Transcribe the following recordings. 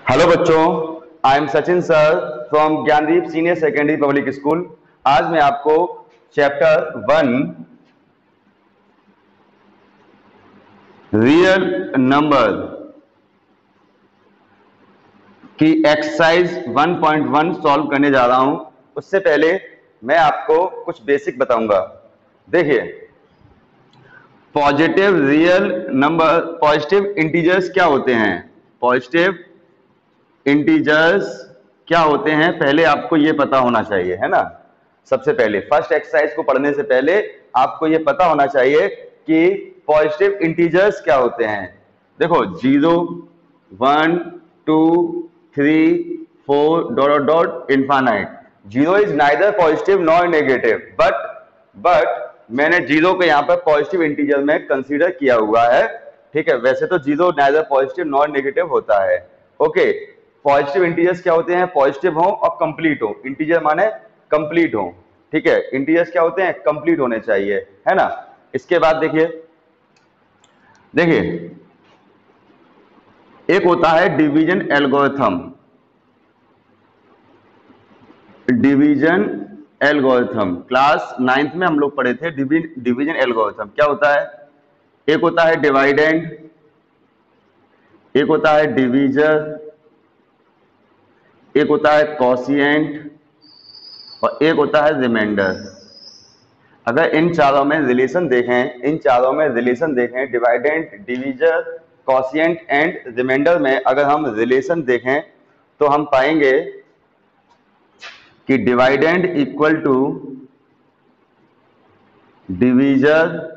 Hello बच्चों, I am Sachin sir from Gyandeep senior secondary public school. आज मैं आपको चैप्टर 1 रियल नंबर की एक्सरसाइज 1.1 सॉल्व करने जा रहा हूं। उससे पहले मैं आपको कुछ बेसिक बताऊंगा। देखिए, positive real number, positive integers क्या होते हैं? पॉजिटिव इंटीजर्स क्या होते हैं पहले आपको ये पता होना चाहिए, है ना। सबसे पहले फर्स्ट एक्सरसाइज को पढ़ने से पहले आपको ये पता होना चाहिए कि पॉजिटिव इंटीजर्स क्या होते हैं। देखो, 0, 1, 2, 3, 4 dot dot dot infinite. Zero is neither positive nor negative, but मैंने जीरो को यहाँ पर पॉजिटिव इंटीजर में कंसीडर किया हुआ है। ठीक है, वैसे तो zero neither positive nor negative होता है। ओके, पॉजिटिव इंटीजर्स क्या होते हैं? पॉजिटिव हो और कंप्लीट हो। इंटीजर माने कंप्लीट हो। ठीक है, इंटीजर्स क्या होते हैं? कंप्लीट होने चाहिए, है ना। इसके बाद देखिए देखिए एक होता है division algorithm. Division algorithm class 9th में हम लोग पढ़े थे। डिवीजन एल्गोरिथम क्या होता है? एक होता है डिवाइडेंड, एक होता है डिवीजर, एक होता है कोशिएंट और एक होता है रिमाइंडर। अगर इन चारों में रिलेशन देखें, dividend, divisor, quotient and remainder में अगर हम रिलेशन देखें तो हम पाएंगे कि dividend equal to divisor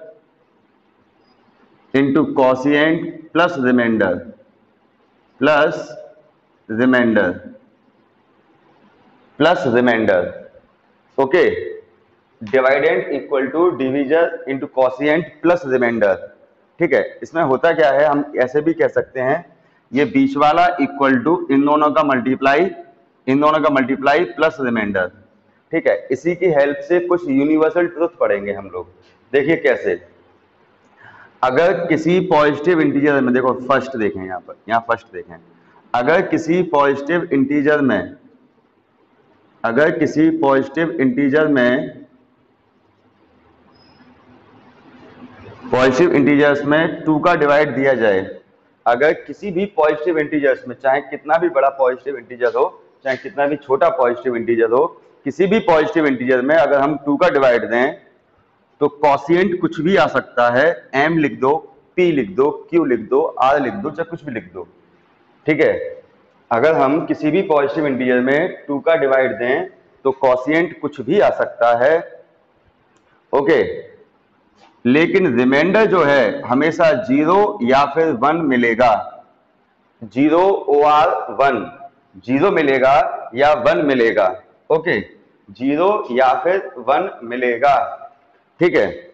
into quotient plus remainder plus remainder. Okay, dividend equal to divisor into quotient plus remainder. ठीक है, इसमें होता क्या है, हम ऐसे भी कह सकते हैं, ये बीच वाला इक्वल टू इन दोनों का मल्टीप्लाई प्लस रिमाइंडर। ठीक है, इसी की हेल्प से कुछ यूनिवर्सल ट्रुथ पढ़ेंगे हम लोग। देखिए कैसे। अगर किसी पॉजिटिव इंटीजर में, देखो फर्स्ट देखें, यहाँ फर्स्ट देखें, अगर किसी पॉजिटिव इंटीजर में पॉजिटिव इंटीजर्स में 2 का डिवाइड दिया जाए, अगर किसी भी पॉजिटिव इंटीजर्स में, चाहे कितना भी बड़ा पॉजिटिव इंटीजर हो, चाहे कितना भी छोटा पॉजिटिव इंटीजर हो, किसी भी पॉजिटिव इंटीजर में अगर हम 2 का डिवाइड दें तो कॉशिएंट कुछ भी आ सकता है। m लिख दो, p लिख दो, q लिख दो, r लिख दो, चाहे कुछ भी लिख दो। ठीक है, अगर हम किसी भी पॉजिटिव इंटीजर में 2 का डिवाइड दें तो कॉशिएंट कुछ भी आ सकता है। ओके, लेकिन रिमाइंडर जो है हमेशा 0 या फिर 1 मिलेगा। 0 और 1, 0 मिलेगा या 1 मिलेगा। ओके, 0 या फिर 1 मिलेगा। ठीक है,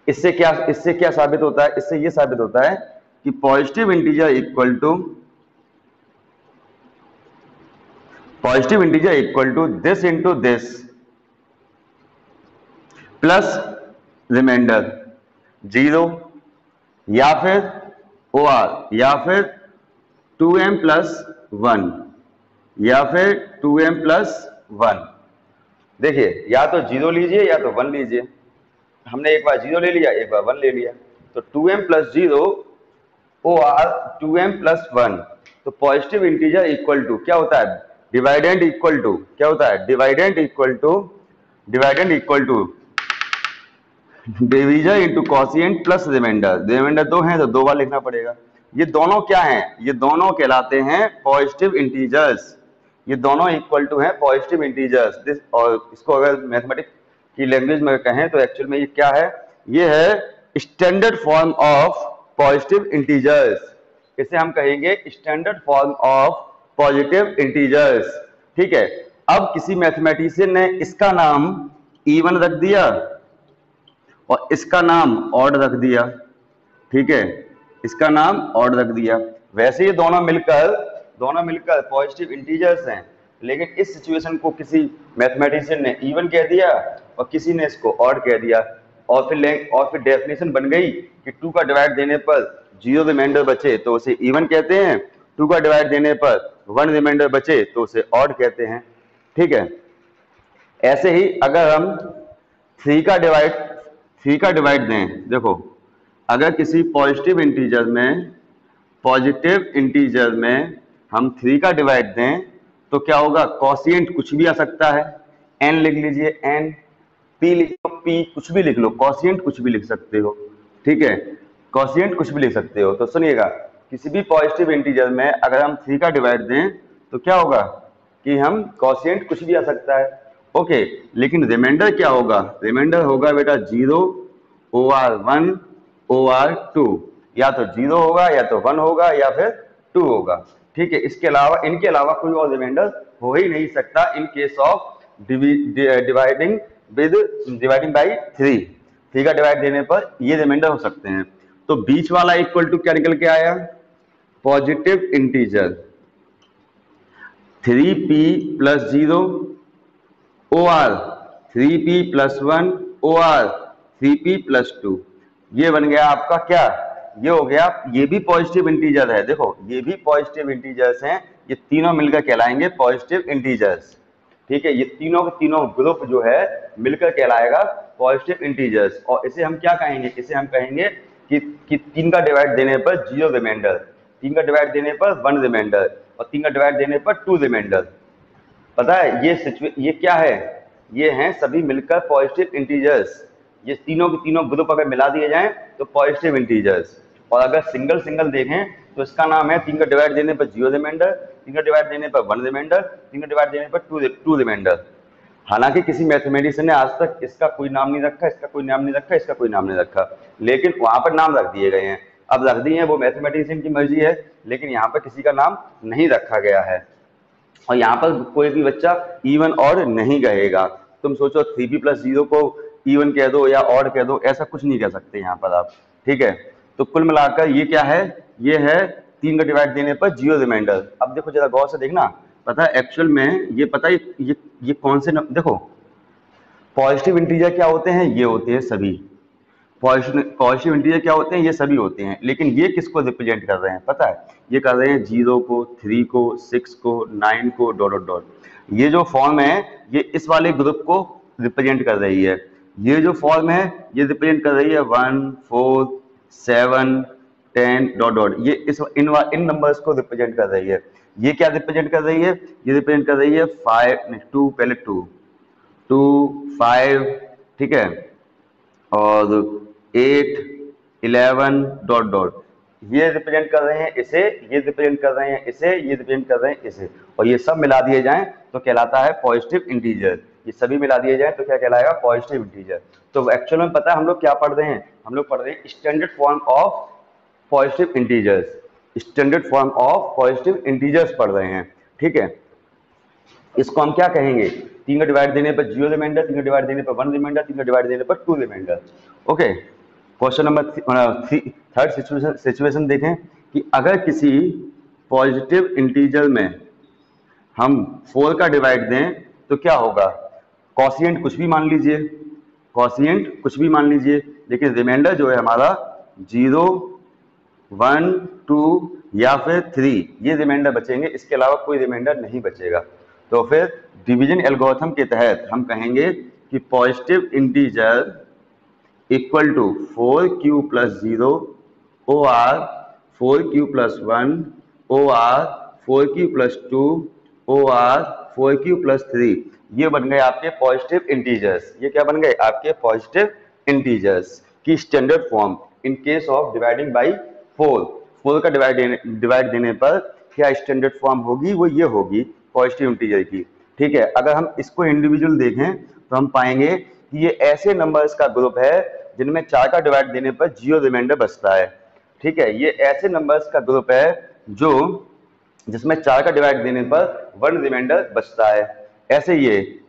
इससे क्या साबित होता है? इससे यह साबित होता है कि positive integer equal to this into this plus remainder 0 या फिर OR या फिर 2m प्लस 1 या फिर 2m प्लस 1। देखिए, या तो 0 लीजिए या तो 1 लीजिए। हमने एक बार 0 ले लिया, एक बार 1 ले लिया, तो 2m plus 0 OR 2m plus 1। तो पॉजिटिव इंटीजर इक्वल टू क्या होता है? डिवाइडेंड इक्वल टू क्या होता है? Dividend equal to divisor into quotient plus remainder 2 है तो 2 बार लिखना पड़ेगा। ये दोनों क्या हैं? ये दोनों कहलाते हैं पॉजिटिव इंटीजर्स। ये दोनों इक्वल टू हैं पॉजिटिव इंटीजर्स। और इसको अगर मैथमेटिक्स की लैंग्वेज में कहें तो एक्चुअल में ये क्या है? ये है standard form of positive integers. इसे हम कहेंगे standard form of positive integers. ठीक है, अब किसी मैथमेटिशियन ने इसका नाम इवन रख दिया और इसका नाम ऑड रख दिया। ठीक है, इसका नाम ऑड रख दिया। वैसे ये दोनों मिलकर पॉजिटिव इंटीजर्स हैं, लेकिन इस सिचुएशन को किसी मैथमेटिशियन ने इवन कह दिया और किसी ने इसको ऑड कह दिया, और फिर डेफिनेशन बन गई कि 2 का डिवाइड देने पर 0 रिमाइंडर बचे तो उसे इवन कहते हैं, 2 का डिवाइड देने पर 1 रिमाइंडर बचे तो उसे ऑड कहते हैं। ठीक है, ऐसे ही अगर हम 3 का डिवाइड दें, देखो अगर किसी पॉजिटिव इंटीजर में हम 3 का डिवाइड दें तो क्या होगा, कॉशिएंट कुछ भी आ सकता है, n लिख लीजिए n, p लिख लो p, कुछ भी लिख लो, कॉशिएंट कुछ भी लिख सकते हो। ठीक है, कॉशिएंट कुछ भी लिख सकते हो। तो सुनिएगा, किसी भी पॉजिटिव इंटीजर में अगर हम 3 का डिवाइड दें तो क्या होगा कि हम कॉशिएंट कुछ भी आ सकता है। ओके, लेकिन रिमाइंडर क्या होगा, रिमाइंडर होगा बेटा 0 OR1 OR2, या तो 0 होगा या तो 1 होगा या फिर 2 होगा। ठीक है, इसके अलावा इनके अलावा कोई और रिमाइंडर हो ही नहीं सकता इन केस ऑफ डिवाइडिंग बाई 3 का डिवाइड देने पर ये रिमाइंडर हो सकते हैं। तो बीच वाला इक्वल टू क्या निकल के आया, positive integer 3p + 0 OR 3p + 1 OR 3p + 2, ये बन गया आपका क्या, ये हो गया, ये भी पॉजिटिव इंटीजर है। देखो ये भी पॉजिटिव इंटीजर्स हैं, ये तीनों मिलकर कहलाएंगे पॉजिटिव इंटीजर्स। ठीक है, ये तीनों के तीनों ग्रुप जो है मिलकर कहलाएगा पॉजिटिव इंटीजर्स। और इसे हम क्या कहेंगे, इसे हम कहेंगे कि 3 का डिवाइड देने पर 0 रिमाइंडर, 3 का डिवाइड देने पर 1 रिमाइंडर और 3 का डिवाइड देने पर 2 रिमाइंडर। पता है ये क्या है, ये हैं सभी मिलकर पॉजिटिव इंटीजर्स। ये तीनों के तीनों ग्रुप अगर मिला दिए जाएं तो पॉजिटिव इंटीजर्स। और अगर सिंगल सिंगल देखें तो इसका नाम है 3 का डिवाइड देने पर 0 रिमाइंडर, 3 का डिवाइड देने पर 1 रिमाइंडर, 3 का डिवाइड देने पर 2 रिमाइंडर। हालांकि किसी मैथमेटिशियन ने आज तक इसका कोई नाम नहीं रखा, इसका कोई नाम नहीं रखा, इसका कोई नाम नहीं रखा, लेकिन वहां पर नाम रख दिए गए हैं। अब रख दिए हैं, वो मैथमेटिशियन की मर्जी है, लेकिन यहाँ पर किसी का नाम नहीं रखा गया है। और यहाँ पर कोई भी बच्चा इवन ऑड नहीं कहेगा। तुम सोचो 3p + 0 को इवन कह दो या ऑड कह दो, ऐसा कुछ नहीं कह सकते यहाँ पर आप। ठीक है, तो कुल मिलाकर ये क्या है, ये है 3 का डिवाइड देने पर 0 रिमाइंडर। अब देखो जरा गौर से देखना, पता है एक्चुअल में ये पता है ये कौन से देखो पॉजिटिव इंटीजर क्या होते हैं, ये होते हैं सभी पॉजिटिव इंटीजर क्या होते हैं, ये सभी होते हैं। लेकिन ये किसको रिप्रेजेंट कर रहे हैं पता है, ये कर रहे हैं 0 को, 3 को, 6 को, 9 को, डॉट डॉट डॉट। ये जो फॉर्म है ये इस वाले ग्रुप को रिप्रेजेंट कर रही है। ये जो फॉर्म है ये रिप्रेजेंट कर रही है 1, 4, 7, 10 डॉट डॉट। ये इन नंबर्स को रिप्रेजेंट कर रही है। ये क्या रिप्रेजेंट कर रही है, ये रिप्रेजेंट कर रही है 5, 2, पहले 2, 5, ठीक है, और 8, 11 डॉट डॉट। ये रिप्रेजेंट कर रहे हैं इसे, ये रिप्रेजेंट कर रहे हैं इसे, ये रिप्रेजेंट कर रहे हैं इसे, और ये सब मिला दिए जाएं तो कहलाता है पॉजिटिव इंटीजर। ये सभी मिला दिए जाएं तो क्या कहलाएगा, पॉजिटिव इंटीजर। तो एक्चुअल में पता है हम लोग क्या पढ़ रहे हैं, हम लोग पढ़ रहे हैं standard form of positive integers, standard form of positive integers पढ़ रहे हैं। ठीक है, इसको हम क्या कहेंगे, 3 का डिवाइड देने पर 0 रिमाइंडर, 3 का डिवाइड देने पर 1 रिमाइंडर, 3 का डिवाइड देने पर 2 remainder. Okay, question number 3 situation देखें कि अगर किसी पॉजिटिव इंटीजर में हम 4 का डिवाइड दें तो क्या होगा, कॉशिएंट कुछ भी मान लीजिए, कॉशिएंट कुछ भी मान लीजिए, लेकिन रिमाइंडर जो है हमारा 0, 1, 2 या फिर 3 ये रिमाइंडर बचेंगे, इसके अलावा कोई रिमाइंडर नहीं बचेगा। तो फिर डिवीजन एल्गोरिथम के तहत हम कहेंगे कि positive integer equal to 4q + 0 OR 4q + 1 OR 4q + 2 OR 4q + 3। ये बन गए आपके पॉजिटिव इंटीजर्स। ये क्या बन गए, आपके पॉजिटिव इंटीजर्स की standard form in case of dividing by 4 का डिवाइड देने पर क्या स्टैंडर्ड फॉर्म होगी, वो ये होगी पॉजिटिव इंटीजर की। ठीक है, अगर हम इसको इंडिविजुअल देखें तो हम पाएंगे कि ये ऐसे नंबर्स का ग्रुप है जिनमें 4 का डिवाइड देने पर 0 रिमाइंडर बचता है। ठीक है, ये ऐसे नंबर्स का ग्रुप है जो जिसमें 4 का डिवाइड देने पर 1 रिमाइंडर बचता है। ऐसे ये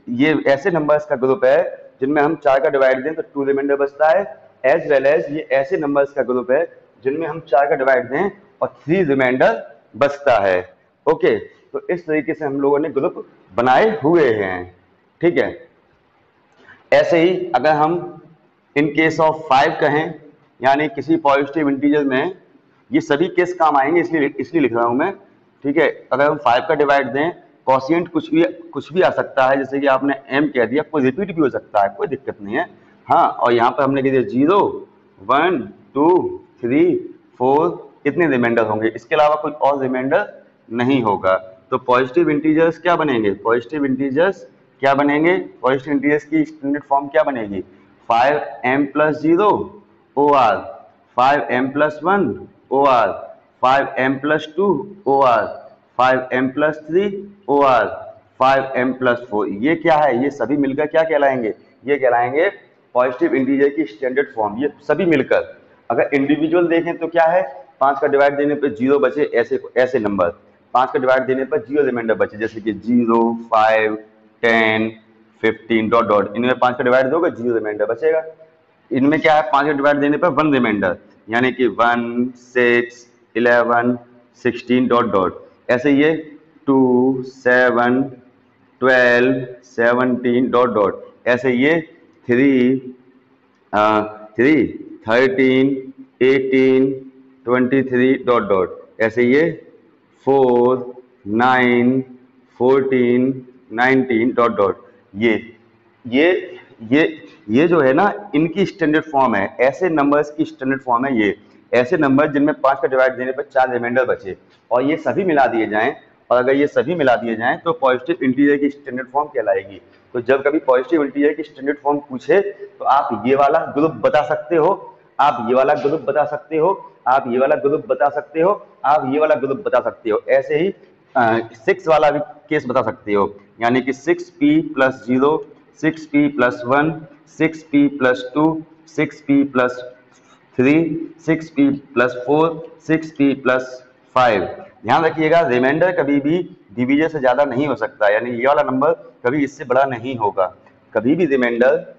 ऐसे नंबर्स का ग्रुप है जिनमें हम 4 का डिवाइड दें तो 2 रिमाइंडर बचता है, एज वेल एज ये ऐसे नंबर्स का ग्रुप है जिनमें हम 4 का डिवाइड दें और 3 रिमाइंडर बचता है। ओके, तो इस तरीके से हम लोगों ने ग्रुप बनाए हुए हैं। ठीक है, ऐसे ही अगर हम इन केस ऑफ 5 कहें, यानी किसी पॉजिटिव इंटीजर में ये सभी केस काम आएंगे, इसलिए लिख रहा हूं मैं ठीक है। अगर हम 5 का डिवाइड दें, कॉशियंट कुछ भी आ सकता है, जैसे कि आपने m कह दिया, कोई रिपीट भी हो सकता है, कोई दिक्कत नहीं है। हाँ, और यहाँ पर हमने कह दिया 0, 1, 2, 3, 4, कितने रिमाइंडर होंगे, इसके अलावा कोई और रिमाइंडर नहीं होगा। तो पॉजिटिव इंटीजर्स क्या बनेंगे, पॉजिटिव इंटीजर्स क्या बनेंगे, पॉजिटिव इंटीजर्स की स्टैंडर्ड फॉर्म क्या बनेगी, 5m + 0 OR, 5m + 1 OR, 5m + 2 OR, 5m + 3 OR, 5m + 4। ये क्या है, ये सभी मिलकर क्या कहलाएंगे, ये कहलाएंगे पॉजिटिव इंटीजर की स्टैंडर्ड फॉर्म। ये सभी मिलकर, अगर इंडिविजुअल देखें तो क्या है, 5 का डिवाइड देने पर 0 बचे, ऐसे ऐसे नंबर 5 का डिवाइड देने पर 0 रिमाइंडर बचे, जैसे कि 0, 5, 10, 15 डॉट डॉट, इनमें 5 का डिवाइड दोगे 0 रिमाइंडर बचेगा। इनमें क्या है, 5 का डिवाइड देने पर 1 रिमाइंडर, यानी कि 1, 6, 11, 16 डॉट डॉट। ऐसे ये 2, 7, 12, 17 डॉट डॉट। ऐसे ये 3, 13, 18, 23 डॉट डॉट। ऐसे ये 4, 9, 14, 19 डॉट डॉट। ये ये ये जो है ना, इनकी स्टैंडर्ड फॉर्म है, ऐसे नंबर्स की स्टैंडर्ड फॉर्म है ये। ऐसे नंबर जिनमें 5 का डिवाइड देने पर 4 रिमाइंडर बचे, और ये सभी मिला दिए जाएं, और अगर ये सभी मिला दिए जाएं तो पॉजिटिव इंटीजर की स्टैंडर्ड फॉर्म कहलाएगी। तो जब कभी पॉजिटिव इंटीजर की स्टैंडर्ड फॉर्म पूछे तो आप ये वाला ग्रुप बता सकते हो, आप ये वाला ग्रुप बता सकते हो, आप ये वाला ग्रुप बता सकते हो, आप ये वाला ग्रुप बता सकते हो। ऐसे ही 6 वाला भी केस बता सकते हो, यानी कि 6p + 0, 6p + 1, 6p + 2, 6p + 3, 6p + 4, 6p + 5। ध्यान रखिएगा, रिमाइंडर कभी भी डिवीजर से ज्यादा नहीं हो सकता, यानी ये वाला नंबर कभी इससे बड़ा नहीं होगा। कभी भी रिमाइंडर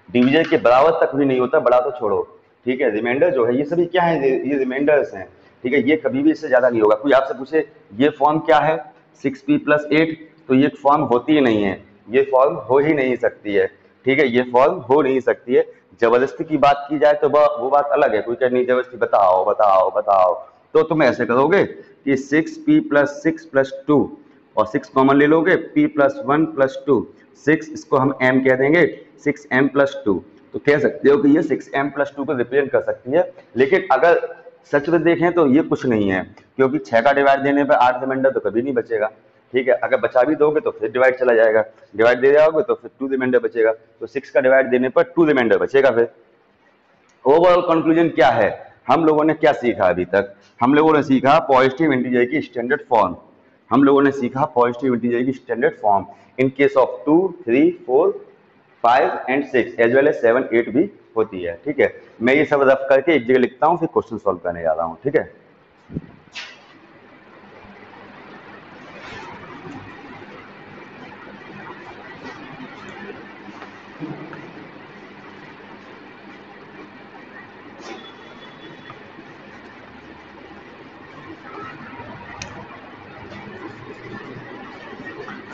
डिवीजर के बराबर तक भी नहीं होता, बड़ा तो छोड़ो। ठीक है, रिमाइंडर जो है ये सभी क्या है, ये रिमाइंडर्स हैं। ठीक है, ये कभी भी इससे ज्यादा नहीं होगा। कोई आपसे पूछे ये फॉर्म क्या है, 6p + 8, तो ये फॉर्म होती ही नहीं है, ये फॉर्म हो ही नहीं सकती है। ठीक है, ये फॉर्म हो नहीं सकती है। जबरदस्ती की बात की जाए तो वो बात अलग है, कोई कहे नहीं जबरदस्ती बताओ बताओ बताओ, तो तुम ऐसे करोगे कि 6p + 6 + 2, और 6 कॉमन ले लोगे, p + 1 + 2, 6, इसको हम m कह देंगे, 6m + 2। तो कह सकते हो कि ये 6m + 2 को रिप्रेजेंट कर सकती है। लेकिन अगर सच में देखें तो ये कुछ नहीं है, क्योंकि 6 का डिवाइड देने पर 8 रिमाइंडर तो कभी नहीं बचेगा। ठीक है, अगर बचा भी दोगे तो फिर डिवाइड चला जाएगा, डिवाइड दे जाओगे तो फिर 2 रिमाइंडर बचेगा, तो 6 का डिवाइड देने पर 2 रिमाइंडर बचेगा। फिर ओवरऑल कंक्लूजन क्या है, हम लोगों ने क्या सीखा अभी तक, हम लोगों ने सीखा पॉजिटिव इंटीजर की स्टैंडर्ड फॉर्म, हम लोगों ने सीखा पॉजिटिव इंटीजर की standard form in case of 2, 3, 4, 5 and 6 as well as 7, 8 भी होती है। ठीक है, मैं ये सब रफ करके एक जगह लिखता हूँ, फिर क्वेश्चन सॉल्व करने जा रहा हूँ। ठीक है,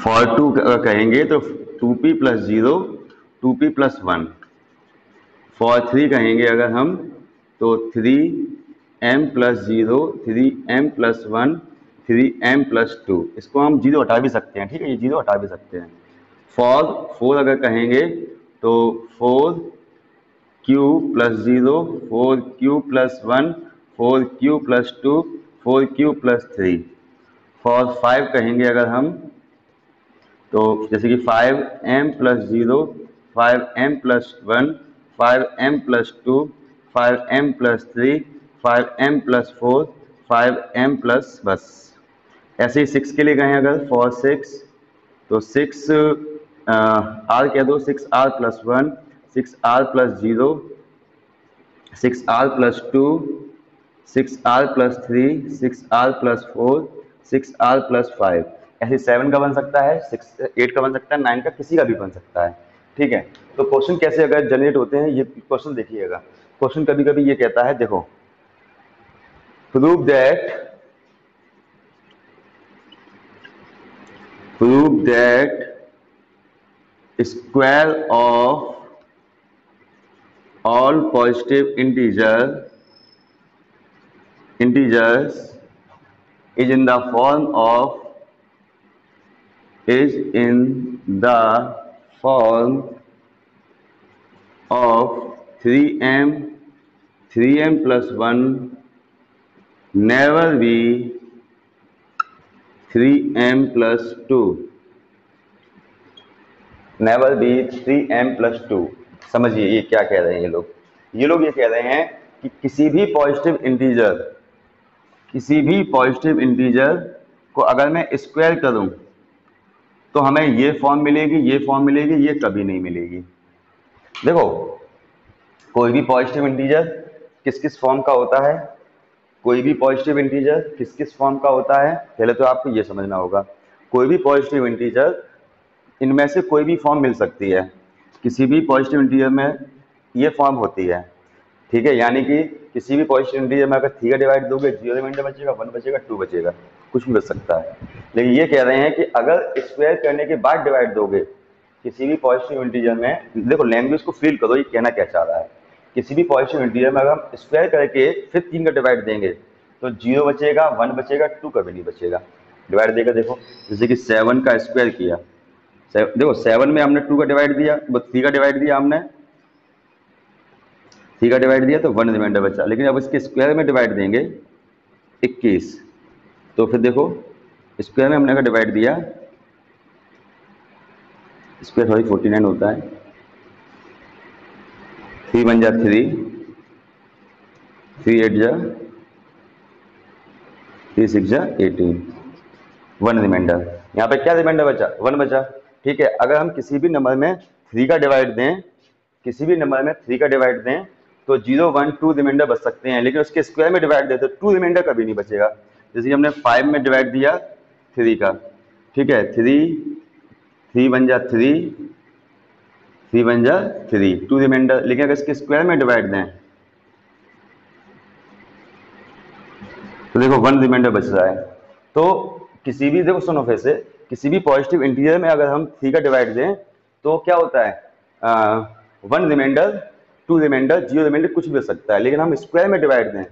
फॉर 2 कहेंगे तो 2p + 0, 2p + 1। फॉर 3 कहेंगे अगर हम तो 3m + 0, 3m + 1, 3m + 2। इसको हम 0 हटा भी सकते हैं। ठीक है, ये 0 हटा भी सकते हैं। फॉर 4 अगर कहेंगे तो 4q + 0, 4q + 1, 4q + 2, 4q + 3। For 5 कहेंगे अगर हम तो जैसे कि 5m + 0, 5m + 1, 5m + 2, 5m + 3, 5m + 4, 5m + बस। ऐसे ही 6 के लिए गए अगर फॉर 6 तो 6 r कह दो, 6r + 1, 6r + 0, 6r + 2, 6r + 3, 6r + 4, 6r + 5। ऐसे 7 का बन सकता है, 6, 8 का बन सकता है, 9 का, किसी का भी बन सकता है। ठीक है, तो क्वेश्चन कैसे अगर जनरेट होते हैं, ये क्वेश्चन देखिएगा। क्वेश्चन कभी कभी ये कहता है, देखो, prove that square of all positive integers is in the form of is in the form of 3m 3m plus 1 never be 3m plus 2 never be 3m plus 2। समझिए ये क्या कह रहे हैं ये लोग ये कह रहे हैं कि किसी भी पॉजिटिव इंटीजर को अगर मैं स्क्वायर करूं तो हमें ये फॉर्म मिलेगी, ये कभी नहीं मिलेगी। देखो कोई भी पॉजिटिव इंटीजर किस किस फॉर्म का होता है, पहले तो आपको ये समझना होगा। कोई भी पॉजिटिव इंटीजर इनमें से कोई भी फॉर्म मिल सकती है, किसी भी पॉजिटिव इंटीजर में ये फॉर्म होती है, ठीक है। यानी कि किसी भी पॉजिटिव इंटीजर में अगर 3 का डिवाइड दोगे 0 रिमाइंडर बचेगा, 1 बचेगा, 2 बचेगा, कुछ भी बच सकता है। लेकिन ये कह रहे हैं कि अगर स्क्वायर करने के बाद डिवाइड दोगे किसी भी पॉजिटिव इंटीजर में, देखो लैंग्वेज को फील करो ये कहना क्या चाह रहा है। किसी भी पॉजिटिव इंटीजर में अगर हम स्क्वायर करके फिर 3 का डिवाइड देंगे तो 0 बचेगा, 1 बचेगा, 2 कभी नहीं बचेगा। डिवाइड देकर देखो, जैसे कि 7 का स्क्वायर किया, देखो 7 में हमने 2 का डिवाइड दिया, 3 का डिवाइड दिया हमने, 3 का डिवाइड दिया तो 1 रिमाइंडर बचा। लेकिन अब इसके स्क्वायर में डिवाइड देंगे 21, तो फिर देखो स्क्वायर में हमने अगर डिवाइड दिया, स्क्वायर सॉरी 49 होता है, 3 1 जा 3, 3 8 जा 3 6 जा 18, 1 रिमाइंडर। यहाँ पे क्या रिमाइंडर बचा, 1 बचा, ठीक है। अगर हम किसी भी नंबर में 3 का डिवाइड दें, तो 0 1 2 रिमाइंडर बच सकते हैं, लेकिन उसके स्क्वायर में डिवाइड दें तो 2 रिमाइंडर कभी नहीं बचेगा। जैसे कि हमने 5 में डिवाइड दिया 3 का, ठीक है, 3 1 जा 3, 3 1 जा 3, 2 रिमाइंडर। लेकिन अगर इसके स्क्वायर में डिवाइड दें तो देखो 1 रिमाइंडर बच रहा है। तो किसी भी, देखो सुनो फिर से, किसी भी पॉजिटिव इंटीजर में अगर हम 3 का डिवाइड दें तो क्या होता है, 1 रिमाइंडर, 2 रिमाइंडर, 0 रिमाइंडर, कुछ भी हो सकता है। लेकिन हम स्क्वायर में डिवाइड दें,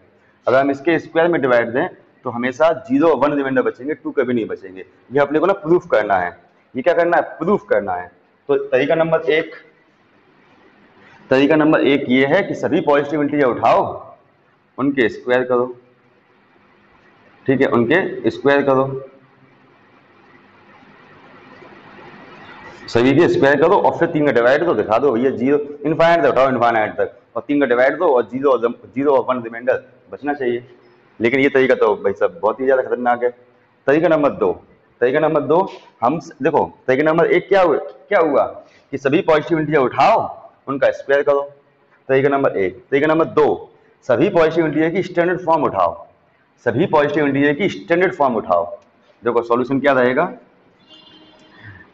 अगर हम इसके स्क्वायर में डिवाइड दें तो हमेशा 0 1 रिमाइंडर बचेंगे, 2 कभी नहीं बचेंगे। ये अपने को ना प्रूफ करना है, ये क्या करना है, प्रूफ करना है। तो तरीका नंबर एक ये है कि सभी पॉजिटिव इंटीजर उठाओ, उनके स्क्वायर करो, ठीक है, उनके स्क्वायर करो, सभी के स्क्वायर करो और फिर 3 का डिवाइड दो, दिखा दो भैया 0 इनफाइनाइट तक उठाओ, इनफाइनाइट तक, और 3 का डिवाइड दो और 0 और 1 रिमाइंडर बचना चाहिए। लेकिन ये तरीका तो भाई साहब बहुत ही ज़्यादा खतरनाक है। तरीका नंबर दो, हम देखो तरीका नंबर 1 क्या हुआ कि सभी पॉजिटिव इंटीजर उठाओ, उनका स्क्वायर करो, तरीका नंबर 1। तरीका नंबर 2, सभी पॉजिटिव इंटीजर की स्टैंडर्ड फॉर्म उठाओ, देखो सॉल्यूशन क्या रहेगा,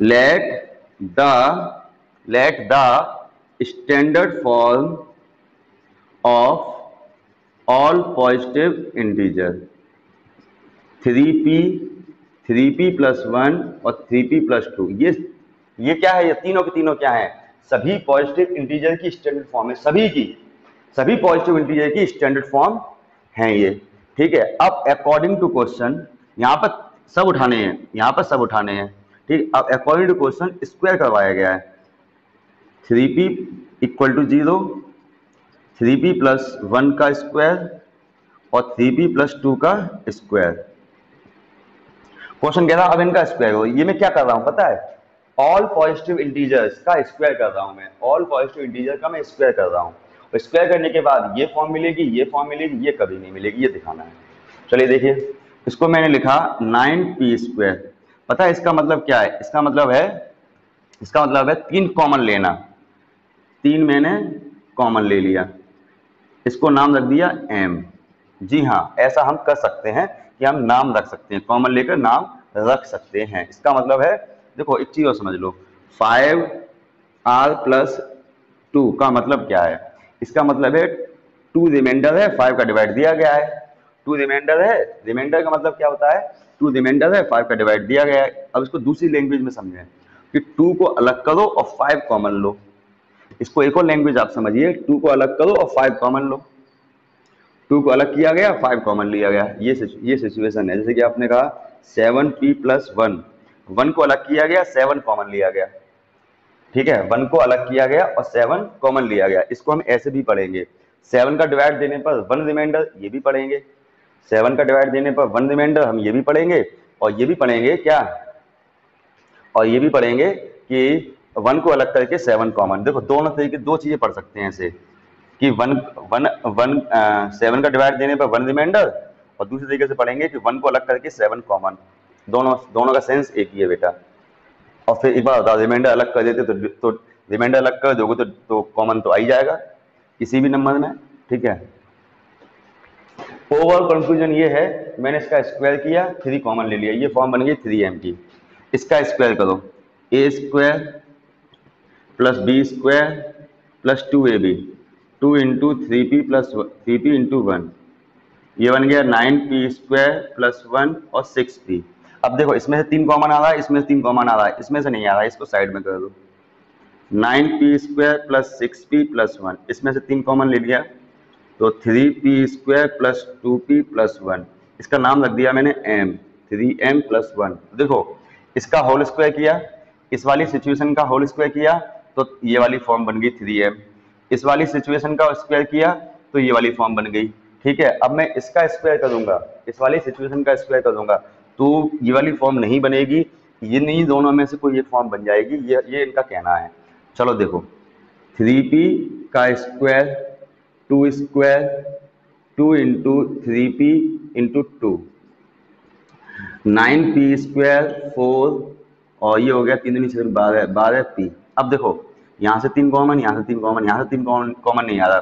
late the standard form of all positive integer 3p plus 1 और 3p plus 2, ये क्या है, ये तीनों के तीनों क्या है, सभी पॉजिटिव इंटीजर की स्टैंडर्ड फॉर्म है, सभी पॉजिटिव इंटीजर की स्टैंडर्ड फॉर्म है ये, ठीक है। अब अकॉर्डिंग टू क्वेश्चन यहाँ पर सब उठाने हैं, ठीक। अब अकॉर्डिंग टू क्वेश्चन स्क्वायर करवाया गया है, 3p equal to 0, 3p plus 1 का स्क्वायर और 3p प्लस 2 का स्क्वायर। क्वेश्चन कह रहा है अब इनका स्क्वायर हो। ये मैं क्या कर रहा हूं पता है, ऑल पॉजिटिव इंटीजर्स का स्क्वायर कर रहा हूं मैं, स्क्वायर कर रहा हूं। और स्क्वायर करने के बाद ये फॉर्म मिलेगी, ये कभी नहीं मिलेगी, ये दिखाना है। चलिए देखिए, इसको मैंने लिखा 9p स्क्वायर। पता है इसका मतलब क्या है, इसका मतलब है 3 कॉमन लेना, 3 मैंने कॉमन ले लिया, इसको नाम रख दिया m। जी हाँ, ऐसा हम कर सकते हैं कि हम नाम रख सकते हैं, कॉमन लेकर नाम रख सकते हैं। इसका मतलब है, देखो एक चीज और समझ लो, 5r प्लस 2 का मतलब क्या है, इसका मतलब है 2 रिमाइंडर है, 5 का डिवाइड दिया गया है, 2 रिमाइंडर है, रिमाइंडर का मतलब क्या होता है, 2 रिमाइंडर है, 5 का डिवाइड दिया गया है। अब इसको दूसरी लैंग्वेज में समझें कि 2 को अलग करो और 5 कॉमन लो। इसको एक और लैंग्वेज आप समझिए, 2 को अलग करो और 5 कॉमन लो। 2 को अलग किया गया, 5 कॉमन लिया गया। ये सिचुएशन है। जैसे कि आपने कहा 7p प्लस 1, 1 को अलग किया गया, 7 कॉमन लिया गया। ठीक है, 1 को अलग किया गया और 7 कॉमन लिया गया। इसको हम ऐसे भी पढ़ेंगे, 7 का डिवाइड देने पर 1 रिमाइंडर, ये भी पढ़ेंगे। 7 का डिवाइड देने पर 1 रिमाइंडर, हम ये भी पढ़ेंगे। और ये भी पढ़ेंगे क्या, और ये भी पढ़ेंगे कि 1 को अलग करके 7 कॉमन। देखो दोनों तरीके, दो चीजें पढ़ सकते हैं ऐसे कि 7 का डिवाइड देने पर 1 रिमाइंडर, और दूसरे तरीके से पढ़ेंगे कि 1 को अलग करके 7 कॉमन। दोनों दोनों का सेंस एक ही है बेटा। और फिर एक बार बताओ, रिमाइंडर अलग कर देते तो रिमाइंडर अलग कर दोगे तो कॉमन तो आ ही जाएगा किसी भी नंबर में। ठीक है, ओवरऑल कंक्लूजन ये है, मैंने इसका स्क्वायर किया, 3 कॉमन ले लिया, ये फॉर्म बन गई 3m की। इसका स्क्वायर करो, a square plus B square plus 2ab, 2 into 3p plus 3p into 1, ये बन गया 9p स्क्वायर प्लस 1 और 6p। अब देखो इसमें से 3 कॉमन आ रहा है, इसमें से 3 कॉमन आ रहा है, इसमें से नहीं आ रहा है, इसको साइड में कर दो। 9p square plus 6p plus 1, इसमें से 3 कॉमन ले लिया तो 3p square plus 2p plus 1, इसका नाम रख दिया मैंने m, 3m प्लस 1। देखो इसका होल स्क्वायर किया, इस वाली सिचुएशन का होल स्क्वायर किया तो ये वाली फॉर्म बन गई 3m, इस वाली सिचुएशन का स्क्वायर किया तो ये वाली फॉर्म बन गई। ठीक है, अब मैं इसका स्क्वायर करूंगा, इस वाली सिचुएशन का स्क्वायर करूंगा तो ये वाली फॉर्म नहीं बनेगी, ये नहीं, दोनों में से कोई एक फॉर्म बन जाएगी, ये इनका कहना है। चलो देखो 3p का square 2 square 2 into 3p into 2, 9p square 4 और ये हो गया 3 दूनी 6 12, 12p। अब देखो यहाँ से 3 कॉमन, यहाँ से 3 कॉमन, यहाँ से 3 कॉमन नहीं आ रहा,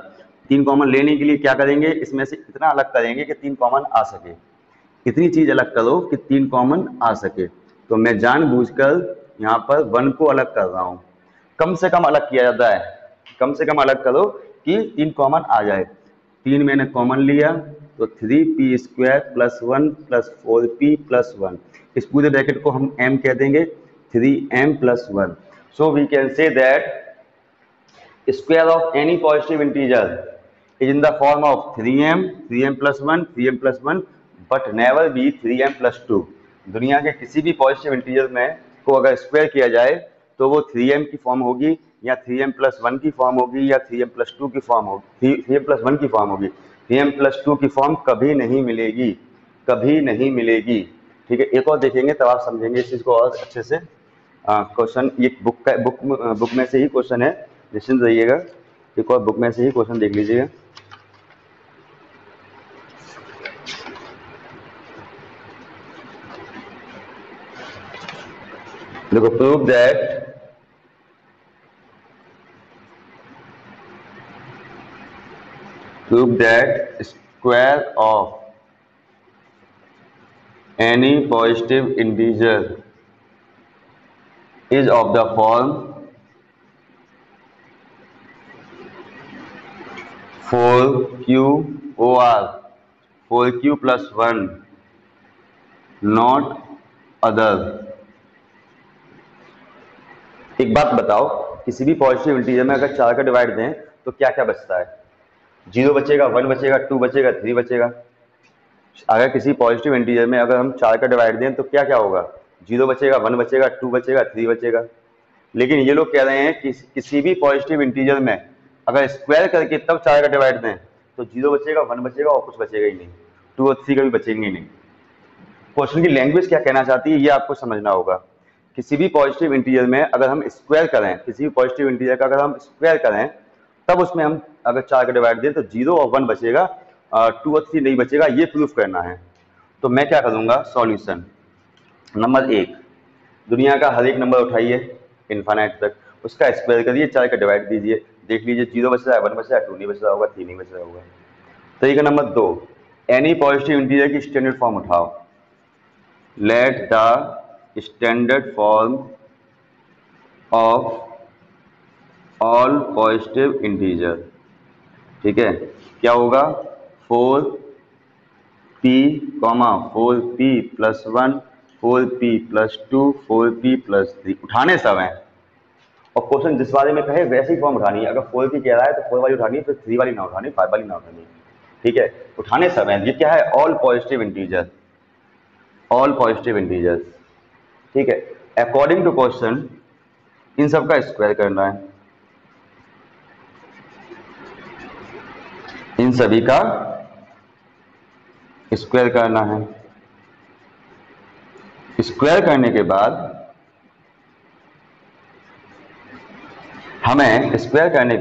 3 कॉमन लेने के लिए क्या करेंगे, इसमें से इतना अलग करेंगे कि 3 कॉमन आ सके, इतनी चीज अलग करो कि 3 कॉमन आ सके। तो मैं जानबूझकर यहाँ पर 1 को अलग कर रहा हूँ, कम से कम अलग किया जाता है, कम से कम अलग करो कि 3 कॉमन आ जाए। 3 मैंने कॉमन लिया तो 3p square plus 1 plus 4p plus 1, इस पूरे ब्रैकेट को हम m कह देंगे, 3m plus 1। So we can say that square of any positive integer is in the form of 3m, 3m plus 1, 3m plus 1, but never be 3m plus 2। दुनिया के किसी भी पॉजिटिव इंटीजर में को अगर स्क्वायर किया जाए तो वो 3m की फॉर्म होगी, या 3m plus 1 की फॉर्म होगी, या 3m plus 2 की फॉर्म होगी, 3m plus 1 की फॉर्म होगी। 3m plus 2 की फॉर्म कभी नहीं मिलेगी, कभी नहीं मिलेगी। ठीक है, एक और देखेंगे तब आप समझेंगे इस चीज को और अच्छे से। क्वेश्चन ये बुक में से ही क्वेश्चन है, निश्चिंत रहिएगा, एक और बुक में से ही क्वेश्चन देख लीजिएगा। देखो prove that square of any positive integer is of the form 4q plus 1 not other. एक बात बताओ, किसी भी पॉजिटिव इंटीजर में अगर 4 का डिवाइड दें तो क्या क्या बचता है? 0 बचेगा, 1 बचेगा, 2 बचेगा, 3 बचेगा। अगर किसी पॉजिटिव इंटीजर में अगर हम 4 का डिवाइड दें तो क्या क्या होगा? 0 बचेगा, 1 बचेगा, 2 बचेगा, 3 बचेगा। लेकिन ये लोग कह रहे हैं कि किसी भी पॉजिटिव इंटीजर में अगर स्क्वायर करके तब 4 का डिवाइड दें तो 0 बचेगा, 1 बचेगा और कुछ बचेगा ही नहीं, 2 और 3 कभी बचेंगे ही नहीं। क्वेश्चन की लैंग्वेज क्या कहना चाहती है ये आपको समझना होगा। किसी भी पॉजिटिव इंटीजर में अगर हम स्क्वायर करें, किसी भी पॉजिटिव इंटीजर का अगर हम स्क्वायर करें तब उसमें हम अगर 4 का डिवाइड दें तो 0 और 1 बचेगा, 2 और 3 नहीं बचेगा, ये प्रूफ करना है। तो मैं क्या करूंगा, सॉल्यूशन नंबर 1, दुनिया का हर एक नंबर उठाइए इनफाइनाइट तक, उसका स्क्वायर करिए, 4 का डिवाइड दीजिए, देख लीजिए 0 बच रहा है, 1 बच रहा है, 2 नहीं बच रहा होगा, 3 नहीं बच रहा होगा। तरीका नंबर 2, एनी पॉजिटिव इंटीजर की स्टैंडर्ड फॉर्म उठाओ। Let the standard form of all positive integer, ठीक है, क्या होगा, 4p, 4p plus 1, 4p plus 2, 4p plus 3, उठाने सब हैं और क्वेश्चन जिस वाले में कहे वैसी फॉर्म उठानी है। अगर 4p कह रहा है तो 4 वाली उठानी है, फिर 3 वाली ना उठानी, 5 वाली ना उठानी। ठीक है, उठाने समय ये क्या है, all positive integer, all positive integers, ठीक है। अकॉर्डिंग टू क्वेश्चन इन सब का स्क्वायर करना है, इन सभी का स्क्वायर करना है। स्क्वायर करने के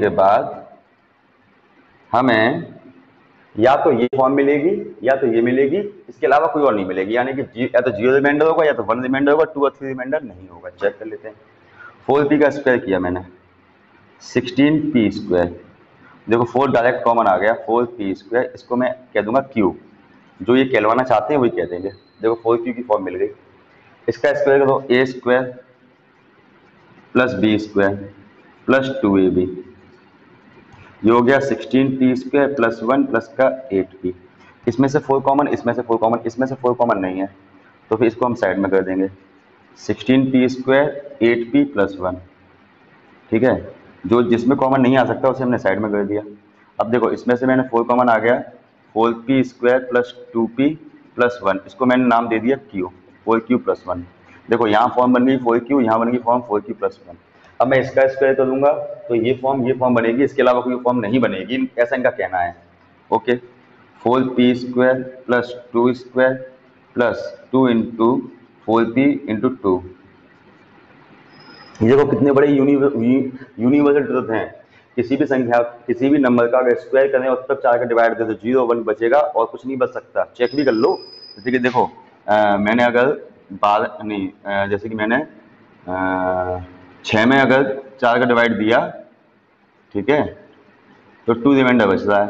बाद हमें या तो ये फॉर्म मिलेगी या तो ये मिलेगी, इसके अलावा कोई और नहीं मिलेगी, यानी कि या तो 0 रिमाइंडर होगा या तो 1 रिमाइंडर होगा, 2 और 3 रिमाइंडर नहीं होगा। चेक कर लेते हैं। 4p का स्क्वायर किया मैंने, 16p स्क्वायर। देखो 4 डायरेक्ट कॉमन आ गया, 4p स्क्वायर, इसको मैं कह दूंगा क्यू, जो ये कहलवाना चाहते हैं वही कह देंगे। देखो 4q की फॉर्म मिल गई। इसका स्क्वायर करो, a square plus b square plus 2ab, ये हो गया 16p स्क्वायर प्लस 1 प्लस का 8p। इसमें से 4 कॉमन, इसमें से 4 कॉमन, इसमें से 4 कॉमन नहीं है, तो फिर इसको हम साइड में कर देंगे। 16p स्क्वायर 8p प्लस 1, ठीक है। जो जिसमें कॉमन नहीं आ सकता उसे हमने साइड में कर दिया। अब देखो इसमें से मैंने 4 कॉमन आ गया, 4p square plus 2p plus 1, इसको मैंने नाम दे दिया q, 4q प्लस 1। देखो यहाँ फॉर्म बन गई 4q, यहाँ बन गई फॉर्म 4q प्लस 1। अब मैं इसका स्क्वायर करूंगा तो ये फॉर्म बनेगी, इसके अलावा कोई फॉर्म नहीं बनेगी, ऐसा इनका कहना है। Okay, 4p square plus 2 square plus 2 into 4p into 2। ये देखो कितने बड़े यूनिवर्सल ट्रुथ हैं। किसी भी संख्या, किसी भी नंबर का अगर स्क्वायर करें और तब 4 का डिवाइड दे तो 0 1 बचेगा और कुछ नहीं बच सकता। चेक भी कर लो। जैसे कि देखो मैंने अगर जैसे कि मैंने 6 में अगर 4 का डिवाइड दिया, ठीक है, तो 2 रिमाइंडर बच रहा है।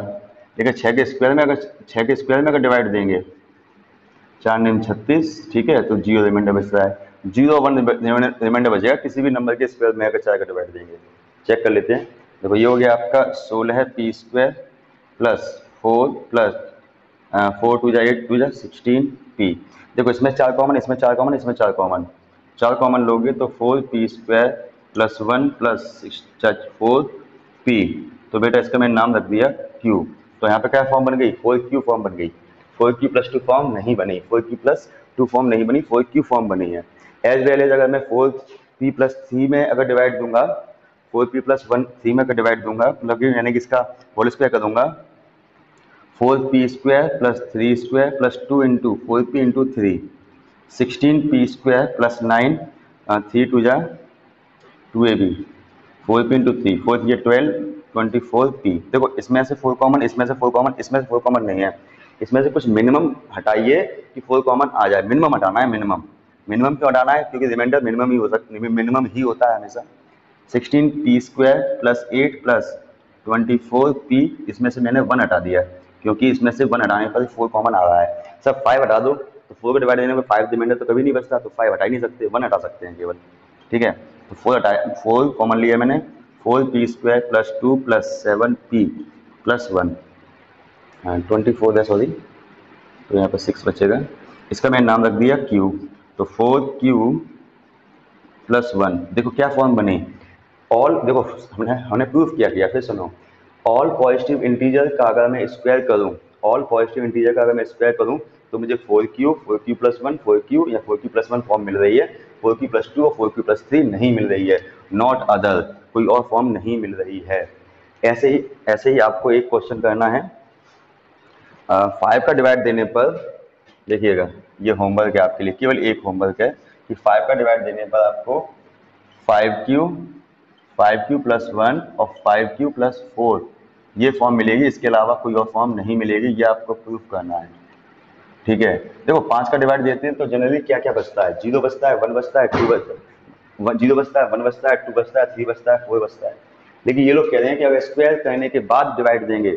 लेकिन 6 के स्क्वायर में अगर डिवाइड देंगे, 4 9 36, ठीक है, तो 0 रिमाइंडर बच रहा है। 0 1 रिमाइंडर बचेगा किसी भी नंबर के स्क्वायर में अगर 4 का डिवाइड देंगे। चेक कर लेते हैं। देखो ये हो गया आपका 16p square plus 4 plus 4 2 8 2 16p। देखो इसमें 4 कॉमन, इसमें 4 कॉमन, इसमें 4 कॉमन, 4 कॉमन लोगे तो 4p square plus 1 plus 4p। तो बेटा इसका मैंने नाम रख दिया q। तो यहाँ पे क्या फॉर्म बन गई, 4q फॉर्म बन गई। 4q प्लस 2 फॉर्म नहीं बनी, 4q प्लस 2 फॉर्म नहीं बनी, 4q फॉर्म बनी है। एज वेल एज अगर मैं 4p प्लस 3 में अगर डिवाइड दूंगा, 4p प्लस 1 3 में अगर डिवाइड दूंगा, मतलब यानी कि इसका होल स्क्वायर कर दूंगा, 4p square plus 3 square plus 2 into 4p into 3, 16p square plus 9 3 2 2ab, 4p into 3 4 ये 12 24p। देखो इसमें से 4 कॉमन, इसमें से 4 कॉमन, इसमें से 4 कॉमन नहीं है, इसमें से कुछ मिनिमम हटाइए कि 4 कॉमन आ जाए। मिनिमम हटाना है, मिनिमम क्यों हटाना है, क्योंकि रिमाइंडर मिनिमम ही होता है हमेशा। 16p square plus 8 plus 24p, इसमें से मैंने 1 हटा दिया क्योंकि इसमें से 1 हटाने पर 4 कॉमन आ रहा है। सब 5 हटा दो तो 4 को डिवाइड देने में 5 रिमाइंडर तो कभी नहीं बचता, तो 5 हटा ही नहीं सकते, 1 हटा सकते हैं केवल, ठीक है। तो 4 कॉमन लिया मैंने, 4p square plus 2 plus 7p plus 1 24 है, सॉरी, तो यहाँ पर 6 बचेगा। इसका मैंने नाम रख दिया q। तो 4q प्लस 1, देखो क्या फॉर्म बनी, ऑल, देखो हमने प्रूफ किया, फिर सुनो। ऑल पॉजिटिव इंटीजर का अगर मैं स्क्वायर करूं, ऑल पॉजिटिव इंटीजर का अगर मैं स्क्वायर करूं तो मुझे 4q प्लस 1 4q या 4q प्लस 1 फॉर्म मिल रही है, 4q प्लस 2 और 4q प्लस 3 नहीं मिल रही है, नॉट अदर, कोई और फॉर्म नहीं मिल रही है। ऐसे ही आपको एक क्वेश्चन करना है 5 का डिवाइड देने पर। देखिएगा ये होमवर्क है आपके लिए, केवल एक होमवर्क है कि 5 का डिवाइड देने पर आपको 5q प्लस 1 और 5q प्लस 4 ये फॉर्म मिलेगी, इसके अलावा कोई और फॉर्म नहीं मिलेगी, ये आपको प्रूफ करना है, ठीक है। देखो 5 का डिवाइड देते हैं तो जनरली क्या क्या बचता है, 0 बचता है, 1 बचता है, 2 बचता है, 0 बचता है, 1 बचता है, 2 बचता है, 3 बचता है, 4 बचता है। लेकिन ये लोग कह रहे हैं कि अगर स्क्वायर करने के बाद डिवाइड देंगे,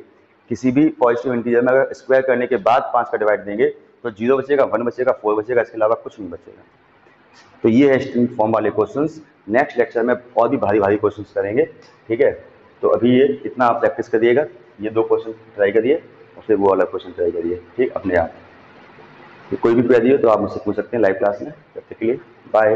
किसी भी पॉजिटिव इंटीजर में अगर स्क्वायर करने के बाद 5 का डिवाइड देंगे तो 0 बचेगा, 1 बचेगा, 4 बचेगा, इसके अलावा कुछ नहीं बचेगा। तो ये है स्ट्रिंग फॉर्म वाले क्वेश्चंस। नेक्स्ट लेक्चर में और भी भारी भारी क्वेश्चंस करेंगे, ठीक है। तो अभी ये इतना आप प्रैक्टिस करिएगा, ये 2 क्वेश्चन ट्राई करिए और फिर वो वाला क्वेश्चन ट्राई करिए, ठीक, अपने आप। कोई भी क्वेरी हो तो आप मुझसे पूछ सकते हैं लाइव क्लास में। तब तक के लिए बाय।